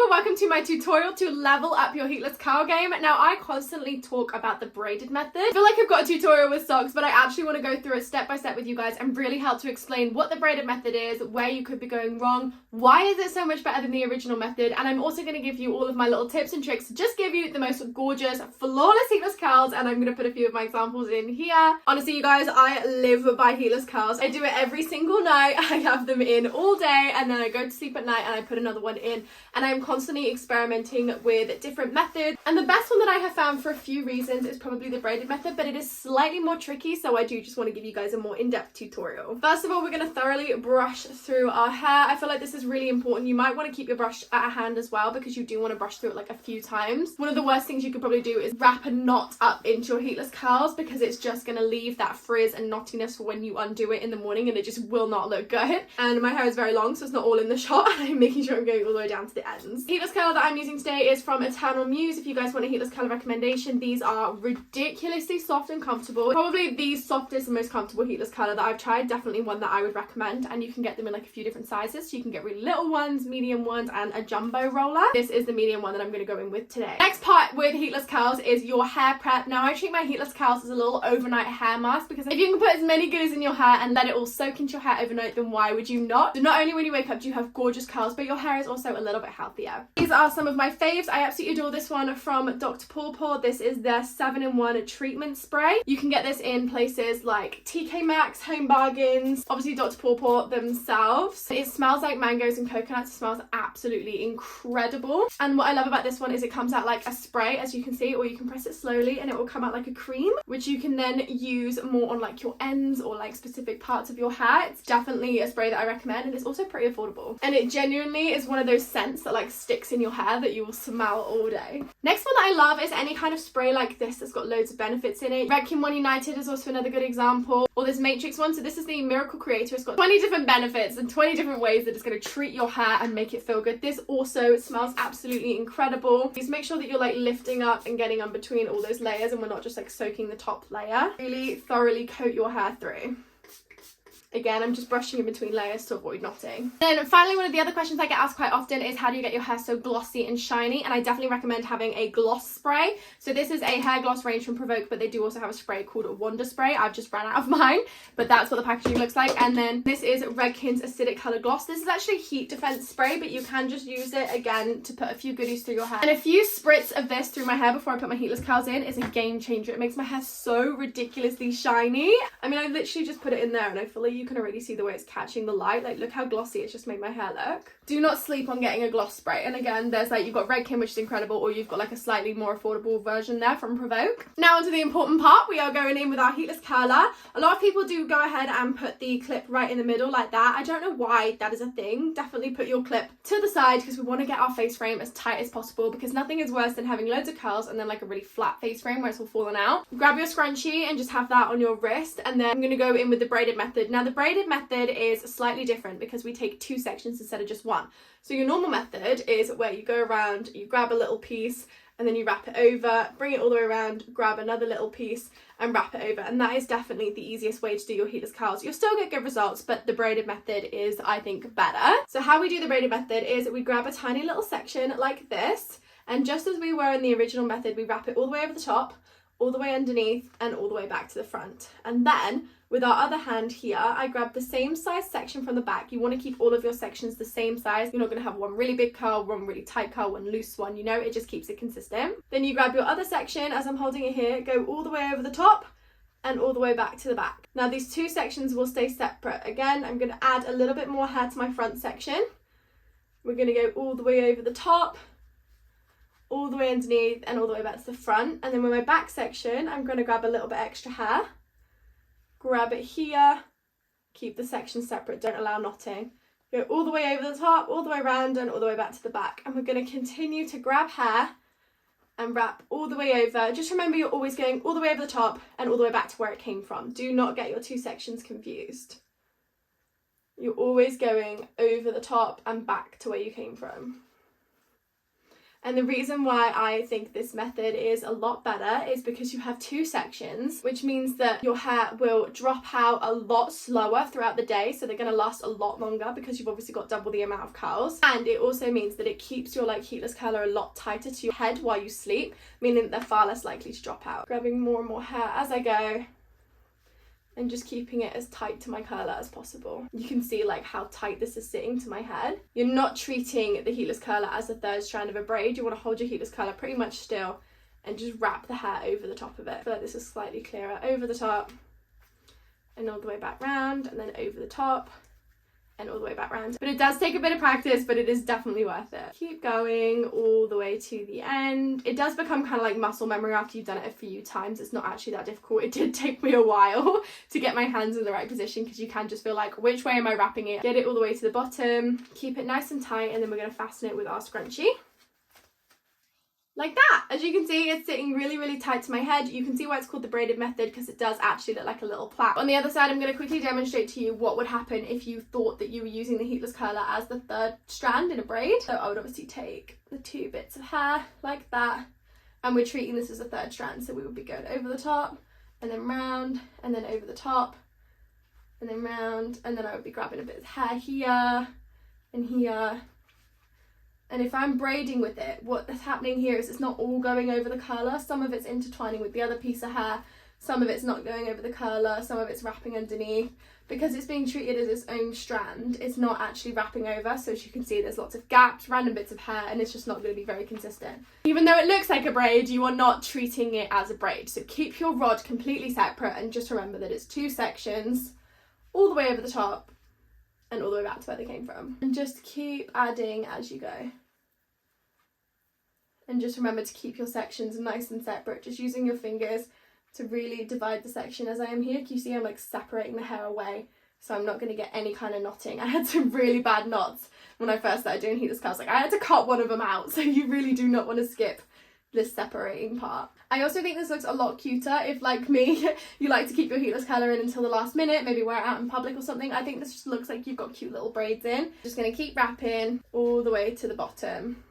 and welcome to my tutorial to level up your heatless curl game. Now, I constantly talk about the braided method. I feel like I've got a tutorial with socks, but I actually want to go through it step by step with you guys and really help to explain what the braided method is, where you could be going wrong, why is it so much better than the original method, and I'm also going to give you all of my little tips and tricks to just give you the most gorgeous, flawless heatless curls, and I'm going to put a few of my examples in here. Honestly, you guys, I live by heatless curls. I do it every single night. I have them in all day, and then I go to sleep at night and I put another one in, and I'm constantly experimenting with different methods. And the best one that I have found for a few reasons is probably the braided method, but it is slightly more tricky, so I do just want to give you guys a more in-depth tutorial. First of all, we're going to thoroughly brush through our hair. I feel like this is really important. You might want to keep your brush at hand as well, because you do want to brush through it like a few times. One of the worst things you could probably do is wrap a knot up into your heatless curls, because it's just going to leave that frizz and knottiness for when you undo it in the morning, and it just will not look good. And my hair is very long, so it's not all in the shot, and I'm making sure I'm going all the way down to the ends. The heatless curl that I'm using today is from Eternal Muse. If you guys want a heatless curl recommendation, these are ridiculously soft and comfortable. Probably the softest and most comfortable heatless curler that I've tried. Definitely one that I would recommend, and you can get them in like a few different sizes. So you can get really little ones, medium ones, and a jumbo roller. This is the medium one that I'm going to go in with today. Next part with heatless curls is your hair prep. Now, I treat my heatless curls as a little overnight hair mask, because if you can put as many goodies in your hair and let it all soak into your hair overnight, then why would you not? So not only when you wake up do you have gorgeous curls, but your hair is also a little bit healthier. These are some of my faves. I absolutely adore this one from Dr. Paw. This is their 7-in-1 treatment spray. You can get this in places like TK Maxx, Home Bargains, obviously Dr. Paw themselves. It smells like mangoes and coconuts. It smells absolutely incredible. And what I love about this one is it comes out like a spray, as you can see, or you can press it slowly and it will come out like a cream, which you can then use more on like your ends or like specific parts of your hair. It's definitely a spray that I recommend, and it's also pretty affordable. And it genuinely is one of those scents that like sticks in your hair that you will smell all day. Next one that I love is any kind of spray like this that's got loads of benefits in it. Redken One United is also another good example, or this Matrix one. So this is the Miracle Creator. It's got 20 different benefits and 20 different ways that it's going to treat your hair and make it feel good. This also smells absolutely incredible. Please make sure that you're like lifting up and getting in between all those layers, and we're not just like soaking the top layer. Really thoroughly coat your hair through. Again, I'm just brushing in between layers to avoid knotting. Then finally, one of the other questions I get asked quite often is how do you get your hair so glossy and shiny? And I definitely recommend having a gloss spray. So this is a hair gloss range from Provoke, but they do also have a spray called Wonder Spray. I've just ran out of mine, but that's what the packaging looks like. And then this is Redken's Acidic Color Gloss. This is actually a heat defense spray, but you can just use it again to put a few goodies through your hair. And a few spritz of this through my hair before I put my heatless curls in is a game changer. It makes my hair so ridiculously shiny. I mean, I literally just put it in there, and I feel like you can already see the way it's catching the light. Like, look how glossy it's just made my hair look. Do not sleep on getting a gloss spray. And again, there's like, you've got Redken, which is incredible, or you've got like a slightly more affordable version there from Provoke. Now onto the important part. We are going in with our heatless curler. A lot of people do go ahead and put the clip right in the middle like that. I don't know why that is a thing. Definitely put your clip to the side, because we want to get our face frame as tight as possible, because nothing is worse than having loads of curls and then like a really flat face frame where it's all falling out. Grab your scrunchie and just have that on your wrist, and then I'm going to go in with the braided method. Now the braided method is slightly different because we take 2 sections instead of just 1. So your normal method is where you go around, you grab a little piece, and then you wrap it over, bring it all the way around, grab another little piece and wrap it over. And that is definitely the easiest way to do your heatless curls. You'll still get good results, but the braided method is, I think, better. So how we do the braided method is we grab a tiny little section like this, and just as we were in the original method, we wrap it all the way over the top, all the way underneath, and all the way back to the front. And then with our other hand here, I grab the same size section from the back. You want to keep all of your sections the same size. You're not going to have one really big curl, one really tight curl, one loose one, you know, it just keeps it consistent. Then you grab your other section, as I'm holding it here, go all the way over the top and all the way back to the back. Now these 2 sections will stay separate. Again, I'm going to add a little bit more hair to my front section. We're going to go all the way over the top, all the way underneath, and all the way back to the front. And then with my back section, I'm going to grab a little bit extra hair, grab it here, keep the sections separate, don't allow knotting. Go all the way over the top, all the way around, and all the way back to the back. And we're going to continue to grab hair and wrap all the way over. Just remember, you're always going all the way over the top and all the way back to where it came from. Do not get your 2 sections confused. You're always going over the top and back to where you came from. And the reason why I think this method is a lot better is because you have 2 sections, which means that your hair will drop out a lot slower throughout the day. So they're going to last a lot longer because you've obviously got double the amount of curls. And it also means that it keeps your like heatless curler a lot tighter to your head while you sleep, meaning that they're far less likely to drop out. Grabbing more and more hair as I go, and just keeping it as tight to my curler as possible. You can see like how tight this is sitting to my head. You're not treating the heatless curler as a 3rd strand of a braid. You want to hold your heatless curler pretty much still and just wrap the hair over the top of it. I feel like this is slightly clearer. Over the top and all the way back round, and then over the top and all the way back round. But it does take a bit of practice, but it is definitely worth it. Keep going all the way to the end. It does become kind of like muscle memory after you've done it a few times. It's not actually that difficult. It did take me a while to get my hands in the right position because you can just feel like, which way am I wrapping it? Get it all the way to the bottom, keep it nice and tight, and then we're going to fasten it with our scrunchie. Like that. As you can see, it's sitting really, really tight to my head. You can see why it's called the braided method, because it does actually look like a little plait. On the other side, I'm going to quickly demonstrate to you what would happen if you thought that you were using the heatless curler as the 3rd strand in a braid. So I would obviously take the 2 bits of hair like that, and we're treating this as a 3rd strand. So we would be going over the top and then round and then over the top and then round, and then I would be grabbing a bit of hair here and here. And if I'm braiding with it, what's happening here is it's not all going over the curler. Some of it's intertwining with the other piece of hair. Some of it's not going over the curler. Some of it's wrapping underneath. Because it's being treated as its own strand, it's not actually wrapping over. So as you can see, there's lots of gaps, random bits of hair, and it's just not going to be very consistent. Even though it looks like a braid, you are not treating it as a braid. So keep your rod completely separate and just remember that it's 2 sections, all the way over the top and all the way back to where they came from. And just keep adding as you go. And just remember to keep your sections nice and separate, just using your fingers to really divide the section as I am here. You see I'm like separating the hair away, so I'm not going to get any kind of knotting. I had some really bad knots when I first started doing heatless curls. Like I had to cut one of them out, so you really do not want to skip this separating part. I also think this looks a lot cuter if, like me, you like to keep your heatless curler in until the last minute, maybe wear it out in public or something. I think this just looks like you've got cute little braids in. Just going to keep wrapping all the way to the bottom.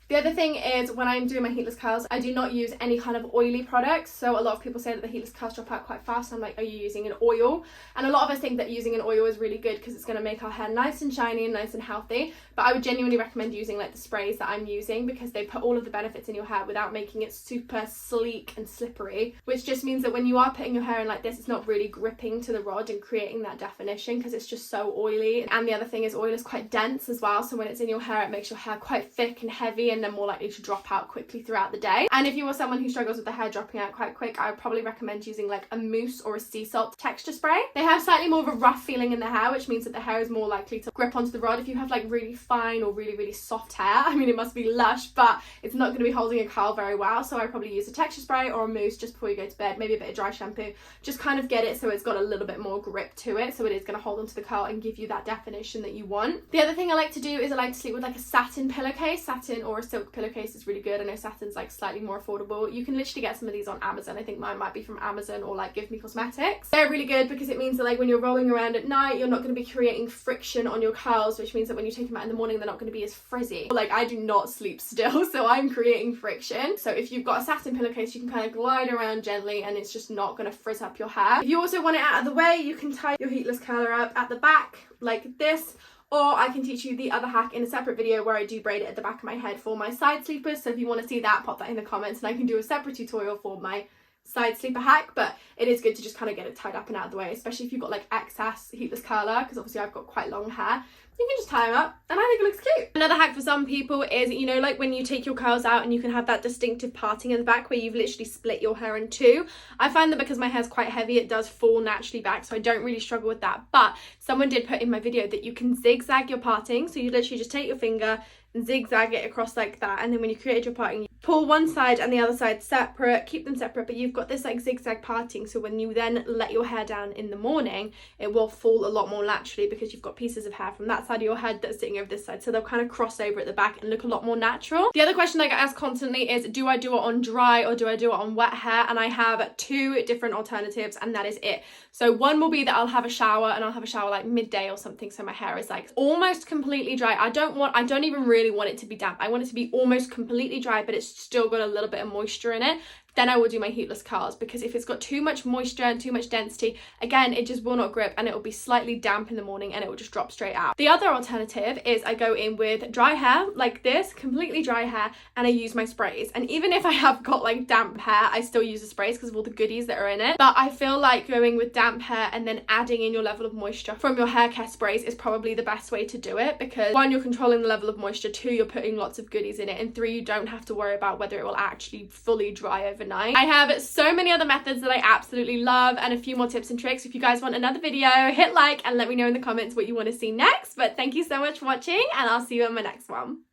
The other thing is, when I'm doing my heatless curls, I do not use any kind of oily products. So a lot of people say that the heatless curls drop out quite fast. I'm like, are you using an oil? And a lot of us think that using an oil is really good because it's going to make our hair nice and shiny and nice and healthy. But I would genuinely recommend using like the sprays that I'm using, because they put all of the benefits in your hair without making it super sleek and slippery, which just means that when you are putting your hair in like this, it's not really gripping to the rod and creating that definition because it's just so oily. And the other thing is, oil is quite dense as well. So when it's in your hair, it makes your hair quite thick and heavy, and they're more likely to drop out quickly throughout the day. And if you are someone who struggles with the hair dropping out quite quick, I would probably recommend using like a mousse or a sea salt texture spray. They have slightly more of a rough feeling in the hair, which means that the hair is more likely to grip onto the rod. If you have like really fine or really, really soft hair, I mean, it must be lush, but it's not going to be holding a curl very well. So I probably use a texture spray or a mousse just before you go to bed, maybe a bit of dry shampoo, just kind of get it so it's got a little bit more grip to it, so it is going to hold onto the curl and give you that definition that you want. The other thing I like to do is I like to sleep with like a satin pillowcase. Satin or a silk pillowcase is really good. I know satin's like slightly more affordable. You can literally get some of these on Amazon. I think mine might be from Amazon or like Give Me Cosmetics. They're really good because it means that like when you're rolling around at night, you're not going to be creating friction on your curls, which means that when you take them out in the morning, they're not going to be as frizzy. Like I do not sleep still, so I'm creating friction. So if you've got a satin pillowcase, you can kind of glide around gently and it's just not going to frizz up your hair. If you also want it out of the way, you can tie your heatless curler up at the back like this. Or I can teach you the other hack in a separate video where I do braid it at the back of my head for my side sleepers. So if you want to see that, pop that in the comments and I can do a separate tutorial for my side sleeper hack. But it is good to just kind of get it tied up and out of the way, especially if you've got like excess heatless curler, because obviously I've got quite long hair. You can just tie them up and I think it looks cute. Another hack for some people is, you know, like when you take your curls out and you can have that distinctive parting at the back where you've literally split your hair in two. I find that because my hair's quite heavy, it does fall naturally back, so I don't really struggle with that. But someone did put in my video that you can zigzag your parting. So you literally just take your finger and zigzag it across like that, and then when you create your parting, pull one side and the other side separate, keep them separate, but you've got this like zigzag parting, so when you then let your hair down in the morning, it will fall a lot more naturally because you've got pieces of hair from that side of your head that's sitting over this side, so they'll kind of cross over at the back and look a lot more natural. The other question I get asked constantly is, do I do it on dry or do I do it on wet hair? And I have two different alternatives, and that is it. So one will be that I'll have a shower, and I'll have a shower like midday or something, so my hair is like almost completely dry. I don't even really want it to be damp. I want it to be almost completely dry, but it's still got a little bit of moisture in it. Then I will do my heatless curls, because if it's got too much moisture and too much density, again, it just will not grip and it will be slightly damp in the morning and it will just drop straight out. The other alternative is I go in with dry hair like this, completely dry hair, and I use my sprays. And even if I have got like damp hair, I still use the sprays because of all the goodies that are in it. But I feel like going with damp hair and then adding in your level of moisture from your hair care sprays is probably the best way to do it, because one, you're controlling the level of moisture, two, you're putting lots of goodies in it, and three, you don't have to worry about whether it will actually fully dry overnight. I have so many other methods that I absolutely love, and a few more tips and tricks. If you guys want another video, hit like and let me know in the comments what you want to see next. But thank you so much for watching, and I'll see you in my next one.